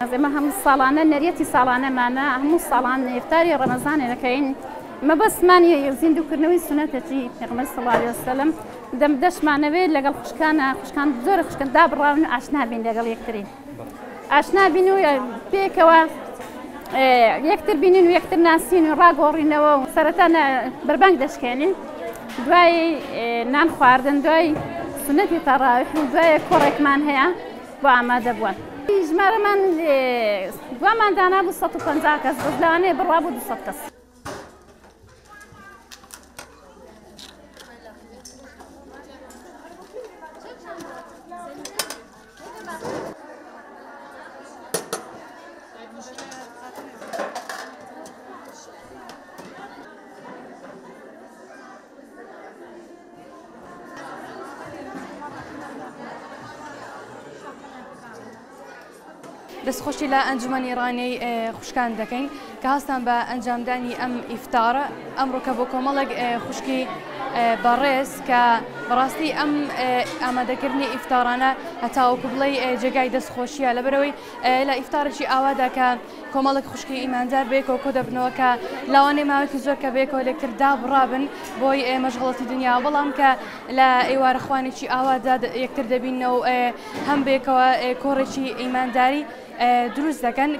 زعما هم الصالانة نريتي صالانة معنا هم الصالان إفطاري رمضان لكن ما بس ماني زندو كرنوي سنة تجي پیغمبر صلى الله عليه وسلم دم دش معنا بيد لقال خشكان زور خشكان داب راون عشنا بين لقال يكترين عشنا بينو بيكوا يكتر بينين ويكتر ناسين راقورين وسرتنا بربانك دشكانين دواي نان خواردن دواي سنة تراويح دواي كورك مان هيا وعمادة بوان إجمالا من دوما دانا بصوت كنزاكس بزلاني برابو دصوتكس دەستخۆشی لە ئەنجومەنی ئیرانی خوشکان دەکەین کە هەستان بە ئەنجامدانی ئەم ئیفتارە ئەمڕۆ کە بۆ کۆمەڵێک خوشکی بەڕێز کە بەڕاستی ئەم ئامادەکردنی ئیفتارانە هەتاوەکو بڵێ جێگای دەستخۆشیە لەبەرەوەی لە ئیفتارێکی ئاوادا کە کۆمەڵێک خوشکی ئیماندار بێکەوە کۆ دەبنەوە کە لاوانەی ماوەیەکی زۆر کە بێکەوە لێکتر دابڕابن بۆی مەشغەڵەتی دنیا بەڵام کە لە ئێوارە خوانێکی ئاوادا یەکتر دەبینەوە هەم بێکەوە کۆڕێکی ئیمانداری دروست دەکەن.